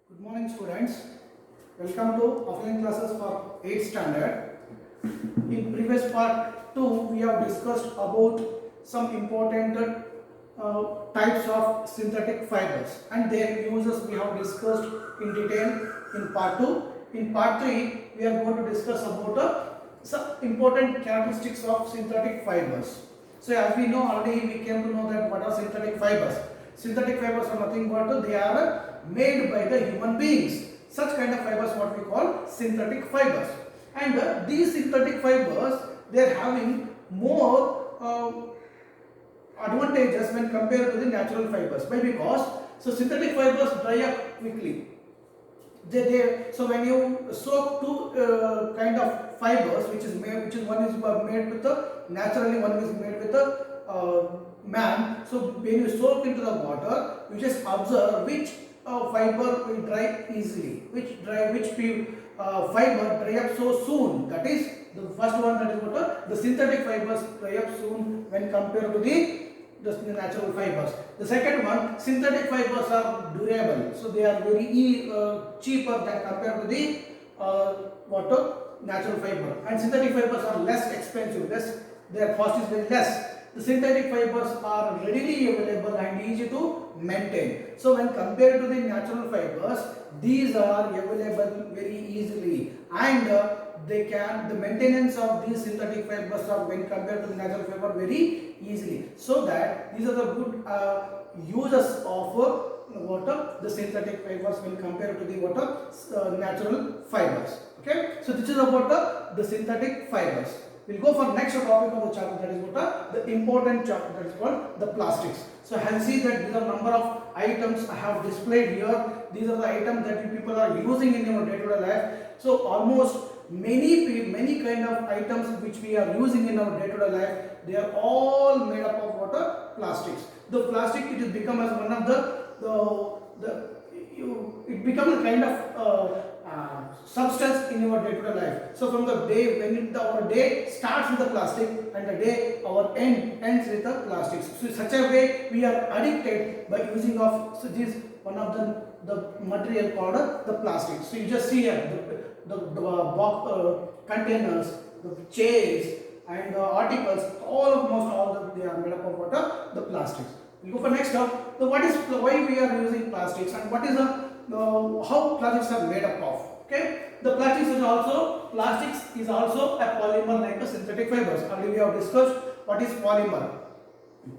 Good morning, students. Welcome to offline classes for 8th standard. In previous part 2, we have discussed about some important types of synthetic fibers and their uses we have discussed in detail in part 2. In part 3, we are going to discuss about some important characteristics of synthetic fibers. So as we know already, we came to know that what are synthetic fibers. Synthetic fibers are nothing but they are made by the human beings. Such kind of fibers what we call synthetic fibers. And these synthetic fibers, they are having more advantages when compared to the natural fibers. Why? Because so synthetic fibers dry up quickly. So when you soak two kind of fibers, which is one is made with the naturally, one is made with the man. So when you soak into the water, you just observe which fiber will dry easily, which fiber dry up so soon. That is the first one. That is what the synthetic fibers dry up soon when compared to the natural fibers. The second one, synthetic fibers are durable, so they are very cheaper than compared to the natural fiber. And synthetic fibers are less expensive. Their cost is very less. The synthetic fibers are readily available and easy to maintain. So when compared to the natural fibers, these are available very easily, and the maintenance of these synthetic fibers are when compared to the natural fiber very easily. So that these are the good uses of the synthetic fibers when compared to the natural fibers. Okay, so this is about the synthetic fibers. We'll go for next topic of the chapter, that is what the important chapter, that is called the plastics. So I see that these are number of items I have displayed here. These are the items that you people are using in your day-to-day life. So almost many kind of items which we are using in our day-to-day life, they are all made up of what? Plastics. The plastic, it has become as one of it becomes a kind of substance in your day-to-day life. So from the day when our day starts with the plastic and the day our ends with the plastics. So in such a way we are addicted by using of this one of the material called the plastic. So you just see here the box containers, the chairs and articles, almost all they are made up of what? The plastics. We go for next up. So why we are using plastics and what is how plastics are made up of? Okay, the plastics is also a polymer like a synthetic fibers. Already we have discussed what is polymer.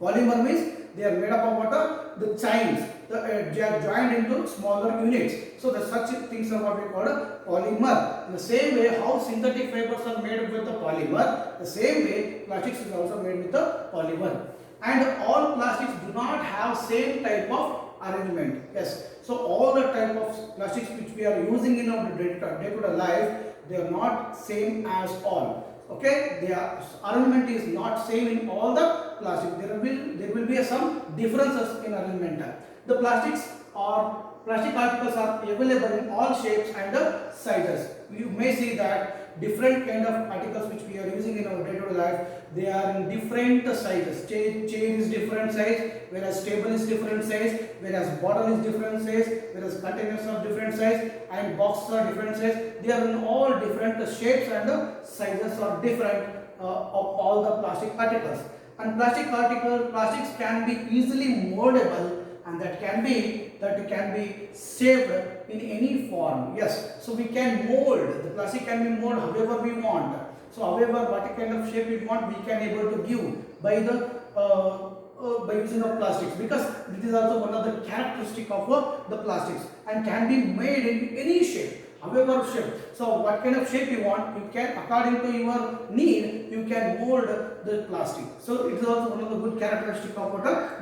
Polymer means they are made up of what? The chains. They are joined into smaller units. So the such things are what we call a polymer. In the same way, how synthetic fibers are made with the polymer, the same way plastics is also made with the polymer. And all plastics do not have same type of arrangement. Yes, so all the type of plastics which we are using in our day-to-day life, they are not same as all. Okay, their arrangement is not same in all the plastic. There will be some differences in arrangement. The plastic articles are available in all shapes and sizes. You may see that different kind of articles which we are using in our day-to-day life, they are in different sizes. Chain is different size, whereas table is different size, whereas bottle is different size, whereas containers are different size, and boxes are different size. They are in all different shapes and sizes are different of all the plastic particles. And plastics can be easily moldable, and that can be shaped in any form. Yes, so we can mold the plastic, can be molded however we want. So however what kind of shape we want, we can able to give by using of plastics, because this is also one of the characteristic of the plastics and can be made in any shape, however shape. So what kind of shape you want, you can, according to your need, you can mold the plastic. So it is also one of the good characteristic of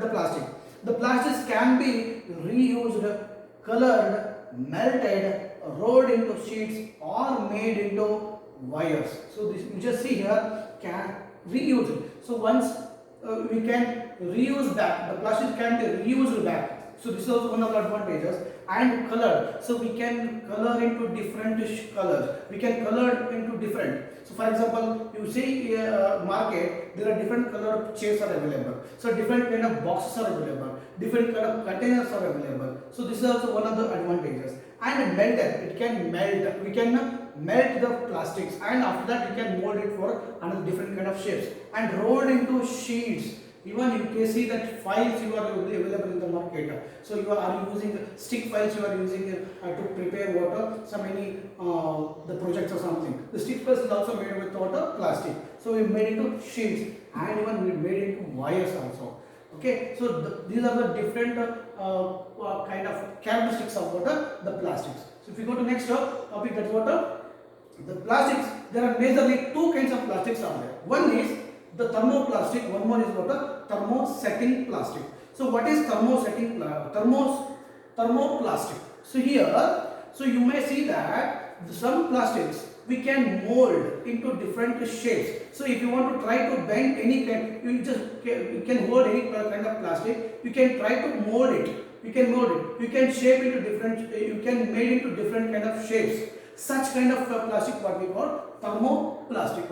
the plastic. The plastics can be reused, colored, melted, rolled into sheets or made into wires. So this you just see here, can reuse it. So once we can reuse back, the plastic can be reused back. So this is also one of the advantages. And color, so we can color into different colors. We can color into different. So for example, you see market, there are different color chairs are available. So different kind of boxes are available. Different kind of containers are available. So this is also one of the advantages. and melter. It can melt. We can melt the plastics, and after that we can mold it for another different kind of shapes and rolled into sheets. Even you can see that files you are available in the market. So you are using stick files, you are using to prepare water, some any the projects or something. The stick files is also made with water plastic. So we made into sheets, and even we made into wires also. Okay, so these are the different kind of characteristics of water, the plastics. So if you go to next topic, that's water. The plastics, there are majorly two kinds of plastics are there. One is the thermoplastic, one more is water thermosetting plastic. So what is thermosetting thermoplastic? So here, so you may see that some plastics we can mold into different shapes. So if you want to try to bend any kind, you can hold any kind of plastic, you can try to mold it. You can mold it. You can shape into different. You can make into different kind of shapes. Such kind of plastic what we call thermoplastic.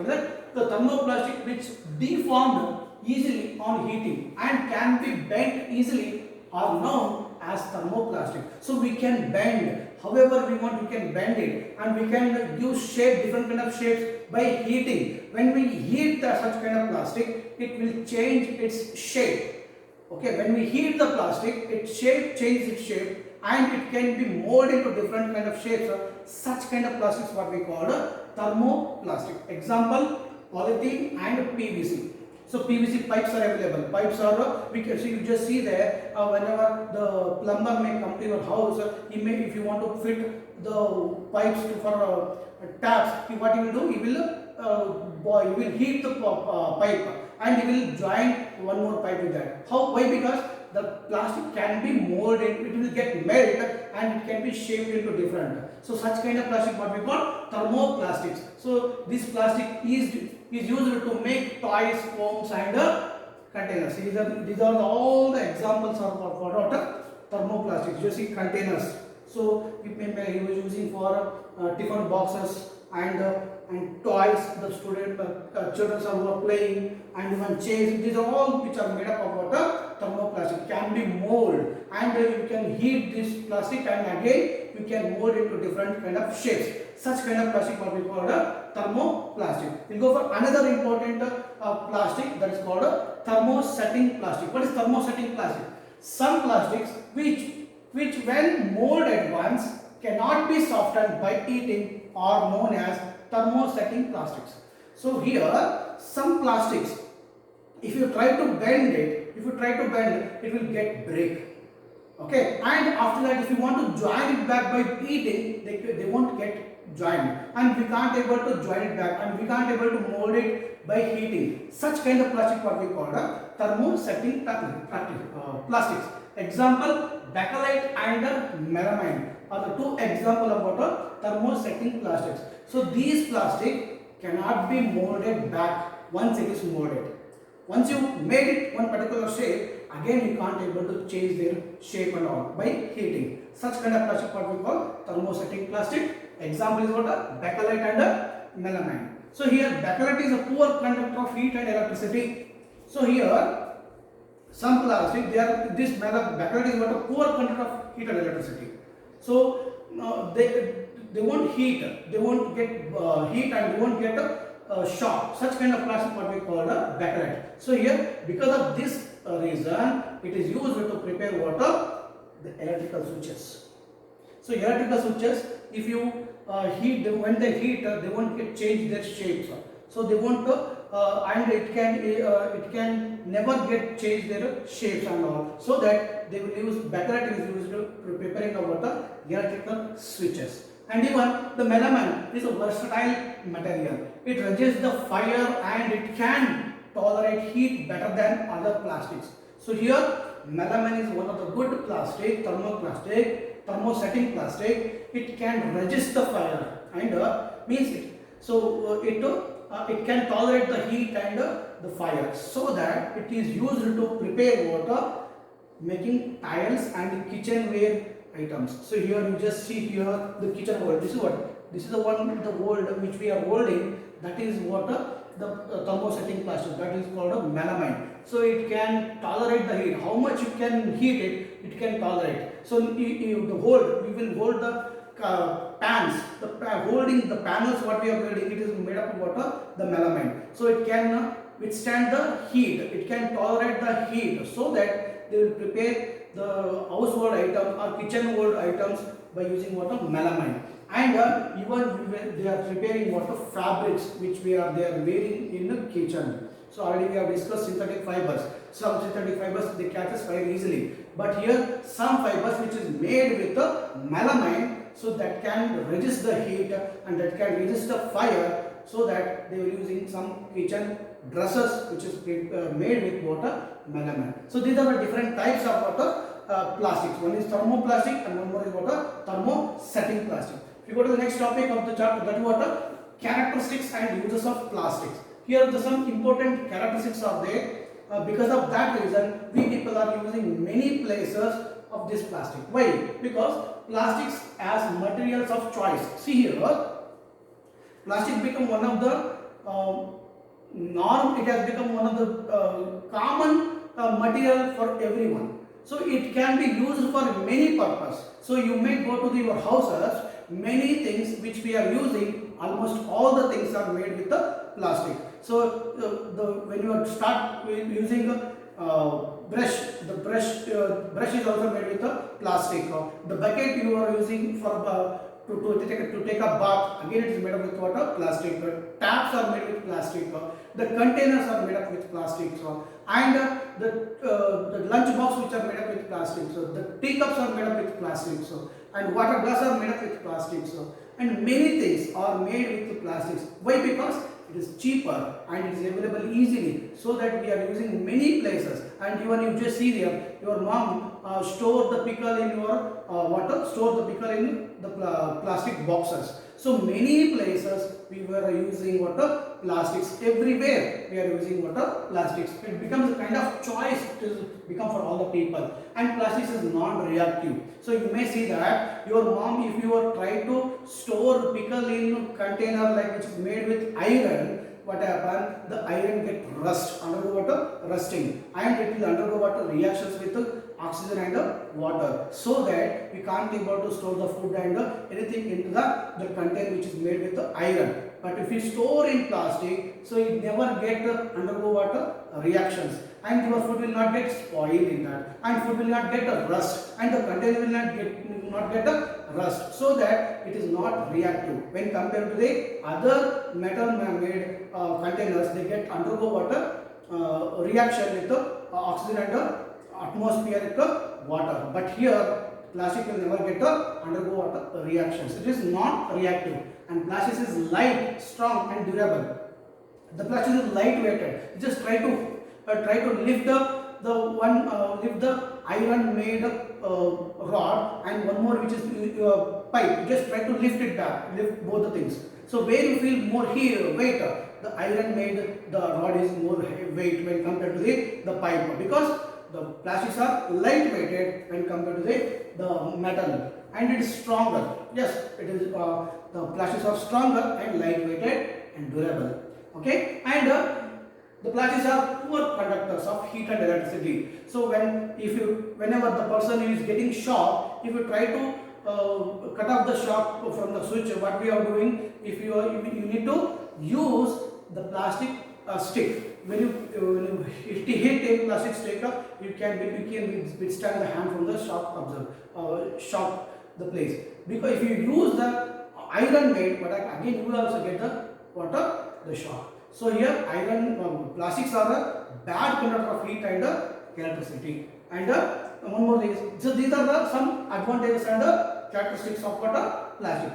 The thermoplastic which deformed easily on heating and can be bent easily are known as thermoplastic. So we can bend however we want, we can bend it, and we can use shape, different kind of shapes by heating. When we heat such kind of plastic, it will change its shape. Okay, when we heat the plastic, its shape changes its shape, and it can be molded into different kind of shapes. Such kind of plastics what we call thermoplastic. Example, polythene and PVC. So PVC pipes are available. Pipes are we can see, you just see there whenever the plumber may come to your house, he may, if you want to fit the pipes for taps, what he will do, he will heat the pipe and he will join one more pipe with that. How? Why? Because the plastic can be molded, it will get melted and it can be shaped into different. So such kind of plastic what we call thermoplastics. So this plastic is used to make toys, foams and containers. These are all the examples of what thermoplastics. You see containers. So he was using for tiffin boxes and toys. The children are playing, and even chairs. These are all which are made up of water thermoplastic. Can be molded, and you can heat this plastic, and again you can mold into different kind of shapes. Such kind of plastic what we call thermoplastic. We'll go for another important plastic, that is called thermosetting plastic. What is thermosetting plastic? Some plastics which when molded once cannot be softened by heating are known as thermosetting plastics. So here some plastics, if you try to bend it, it will get break. Okay, and after that if you want to join it back by heating, they won't get joined, and we can't able to join it back, and we can't able to mold it by heating. Such kind of plastic what we call thermosetting plastics. Example, bakelite and melamine are the two example of what thermosetting plastics. So these plastic cannot be molded back once it is molded. Once you made it one particular shape, again you can't able to change their shape and all by heating. Such kind of plastic what we call thermosetting plastic. Example is what bakelite and melamine. So here bakelite is a poor conductor of heat and electricity. So here some plastic, bakelite is what a poor conductor of heat and electricity. So they won't heat, they won't get heat, and they won't get a shock. Such kind of plastic what we call bakelite. So here, because of this reason, it is used to prepare water, the electrical switches. So electrical switches, if you heat them, when they heat, they won't get change their shapes. So they won't, and it can never get change their shapes and all. So that they will use bakelite is used to preparing of water electrical switches. And even the melamine is a versatile material. It resists the fire and it can tolerate heat better than other plastics. So here melamine is one of the good plastic, thermosetting plastic. It can resist the fire and means it. So it can tolerate the heat and the fire. So that it is used to prepare water, making tiles and kitchenware items. So here you just see here the kitchen mold. This is what? This is the one, the mold which we are holding. That is what the thermosetting plastic. That is called a melamine. So it can tolerate the heat. How much you can heat it, it can tolerate. So we will hold the pans, holding the panels what we are building, it is made up of what? The melamine. So it can withstand the heat, it can tolerate the heat, so that they will prepare the household items or kitchenware items by using what? Melamine. And even when they are preparing what? Fabrics which they are wearing in the kitchen. So already we have discussed synthetic fibers. Some synthetic fibers they catches fire easily, but here some fibers which is made with the melamine, so that can resist the heat and that can resist the fire, so that they were using some kitchen dresses which is made with water melamine. So these are the different types of water plastics. One is thermoplastic and one more is water thermosetting plastic. If you go to the next topic of the chapter, that is water characteristics and uses of plastics. Here the some important characteristics are there. Because of that reason, we people are using many places of this plastic. Why? Because plastics as materials of choice. See here, plastic become one of the norm. It has become one of the common material for everyone. So it can be used for many purposes. So you may go to your houses, many things which we are using, almost all the things are made with the plastic. So when you start using brush, the brush is also made with the plastic. The bucket you are using for to take a bath, again it is made up with water plastic. Taps are made with plastic. The containers are made up with plastic. And the lunch box which are made up with plastic. So the teacups are made up with plastic. And water glass are made up with plastic. And many things are made with plastics. Why? Because it is cheaper and it is available easily, so that we are using many places. And even you just see there, your mom store the pickle in your water, store the pickle in the plastic boxes. So many places we were using water plastics. Everywhere we are using water plastics. It becomes a kind of choice to become for all the people. And plastics is non-reactive. So you may see that your mom, if you are trying to store pickle in container like which is made with iron, what happen? The iron get undergo water rusting, and it will undergo water reactions with oxygen and water, so that we can't able to store the food and anything into the container which is made with the iron. But if you store in plastic, so it never get undergo water reactions, and your food will not get spoiled in that, and food will not get a rust, and the container will not get a rust, so that it is not reactive. When compared to the other metal made containers, they get undergo water reaction with the oxygen and atmospheric water. But here plastic will never get undergo water reactions. It is not reactive, and plastic is light, strong and durable. The plastic is light weighted. Just try to lift lift the iron made rod and one more which is pipe. Just try to lift it back, lift both the things. So where you feel more weight, the iron made the rod is more weight when compared to the pipe, because the plastics are light weighted when compared to the metal, and it is stronger. Yes, it is the plastics are stronger and light weighted and durable. Okay, and the plastics are poor conductors of heat and electricity. So whenever the person is getting shock, if you try to cut off the shock from the switch, what we are doing, if you need to use the plastic stick. When you hit a plastic stick, you can withstand the hand from the shock the place. Because if you use the iron made, but again you will also get the shock. So here plastics are a bad conductor of heat and electricity. And one more thing is, so these are some advantages and characteristics of plastic.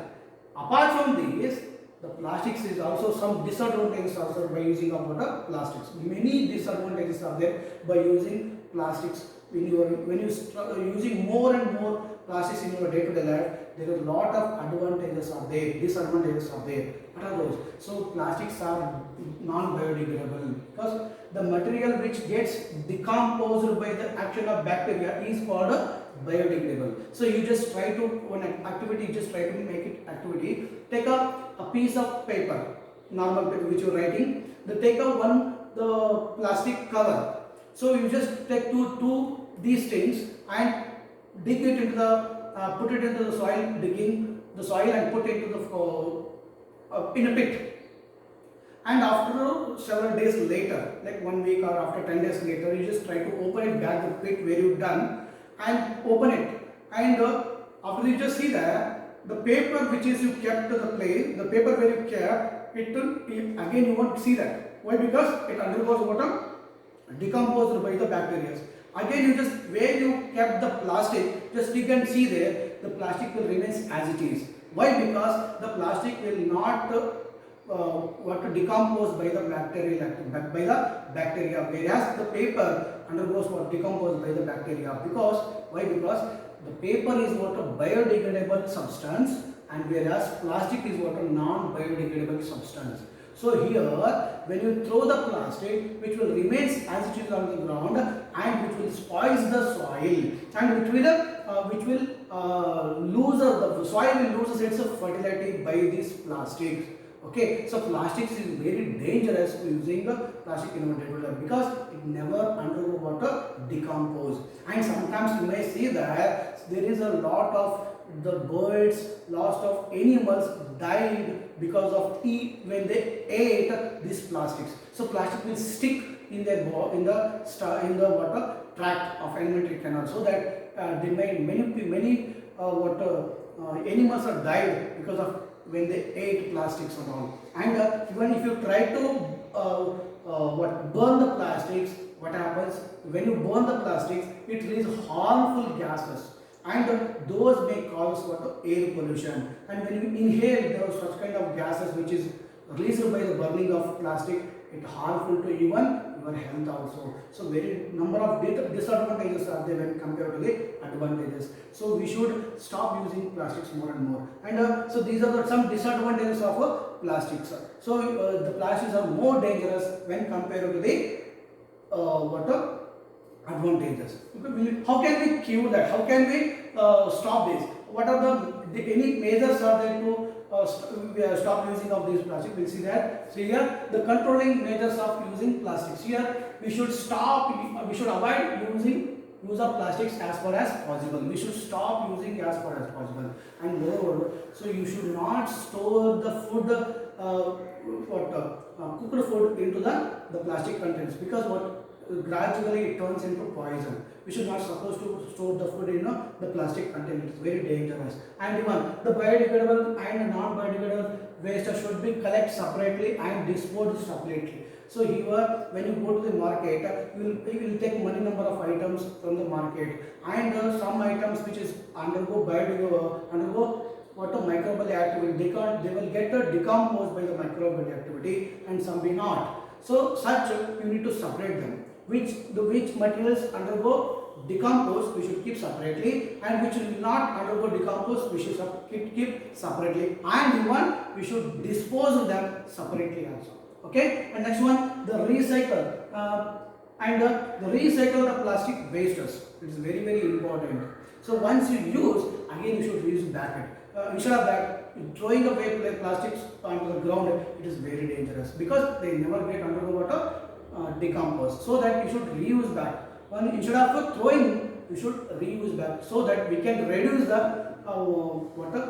Apart from these, the plastics is also some disadvantages also by using of plastics. Many disadvantages are there by using plastics. When you start using more and more plastics in your day-to-day life, there are a lot of advantages are there, disadvantages are there. What are those? So plastics are non-biodegradable, because the material which gets decomposed by the action of bacteria is called biodegradable. So you just try to, one activity, you just try to make it activity. Take a piece of paper, normal paper which you are writing, take the plastic cover. So you just take two these things and dig it into the put it into the soil, digging the soil and put it into the in a pit. And after several days later, like 1 week or after 10 days later, you just try to open it back, the pit where you've done, and open it. And after you just see that the paper which is you kept to the place, the paper where you kept, it will again you won't see that. Why? Because it undergoes water, decomposed by the bacteria. Again, you just where you kept the plastic, just dig and see there, the plastic will remain as it is. Why? Because the plastic will not decomposed by the bacteria, whereas the paper undergoes what decomposed by the bacteria. Because why? Because the paper is what a biodegradable substance, and whereas plastic is what a non-biodegradable substance. So here, when you throw the plastic, which will remain as it is on the ground, and which will spoil the soil, and which will lose the soil will lose its fertility by these plastics. Okay, so plastics is very dangerous using the plastic in our daily life because it never undergo water decompose. And sometimes you may see that there is a lot of the birds, lots of animals died because of when they ate these plastics. So plastic will stick in their in the water tract of alimentary canal, so that they may many animals are died because of when they ate plastics and all. And even if you try to burn the plastics, what happens when you burn the plastics? It releases harmful gases, and those may cause air pollution. And when you inhale those such kind of gases which is released by the burning of plastic, it harmful to even your health also. So very number of disadvantages are there when compared to the advantages. So we should stop using plastics more and more. And so these are some disadvantages of plastics. So the plastics are more dangerous when compared to the advantages. How can we cure that? How can we stop this? What are any measures are there to stop using of these plastic? We'll see that. So here the controlling measures of using plastics. Here we should stop. We should avoid use of plastics as far as possible. We should stop using as far as possible. And moreover, so you should not store the food, cooked food into the plastic containers, because gradually it turns into poison. We should not supposed to store the food in the plastic container. It's very dangerous. And even the biodegradable and non-biodegradable waste should be collected separately and disposed separately. So here, when you go to the market, you will take many number of items from the market, and some items which is undergo microbial activity, they will get decomposed by the microbial activity, and some may not. So such you need to separate them. Which materials undergo decompose, we should keep separately, and which will not undergo decompose, we should keep separately, and even we should dispose of them separately also. Okay, and next one, the recycle the recycle the plastic wastes. It is very important. So once you use, again you should reuse back it. Instead of that, throwing away plastics onto the ground, it is very dangerous because they never get undergo water decompose. So that you should reuse back. Instead of throwing, you should reuse back, so that we can reduce the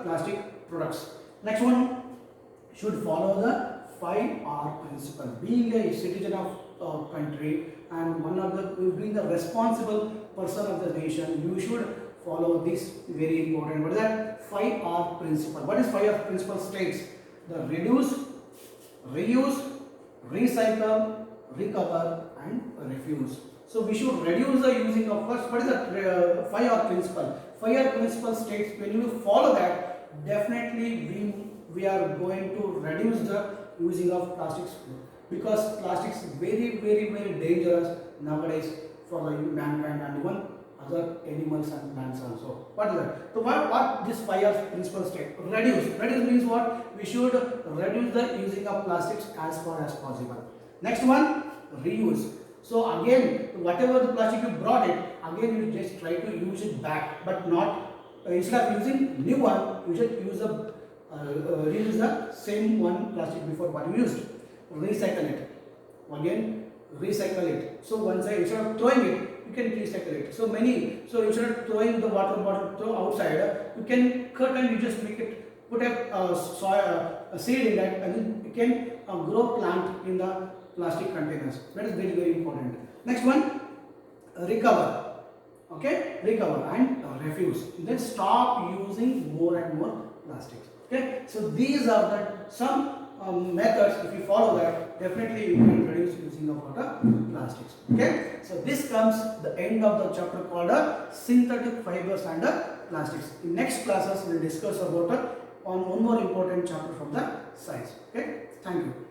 plastic products. Next one, should follow the 5R principle. Being a citizen of country and being the responsible person of the nation, you should follow this very important. What is that? 5R principle. What is 5R principle states? The reduce, reuse, recycle, recover, and refuse. So we should reduce the using of first. What is the 5R principle? 5R principle states when you follow that, definitely we are going to reduce the using of plastics, because plastics is very dangerous nowadays for the mankind and even other animals and plants also. What is that? So what this 5R principle state? Reduce. Reduce means what? We should reduce the using of plastics as far as possible. Next one, reuse. So again, whatever the plastic you brought it, again you just try to use it back, but not instead of using new one, you should use reuse the same one plastic before what you used. Recycle it. Again, recycle it. So once instead of throwing it, you can recycle it. So many, so instead of throwing the water bottle throw outside, you can cut and you just make it, put a soil, a seed in that, and then you can grow plant in the plastic containers. That is very, very important. Next one, recover. Okay, recover and refuse. Then stop using more and more plastics. Okay, so these are the some methods. If you follow that, definitely you can reduce using of water plastics. Okay, so this comes the end of the chapter called synthetic fibers and plastics. In next classes we will discuss about on one more important chapter from the science. Okay, thank you.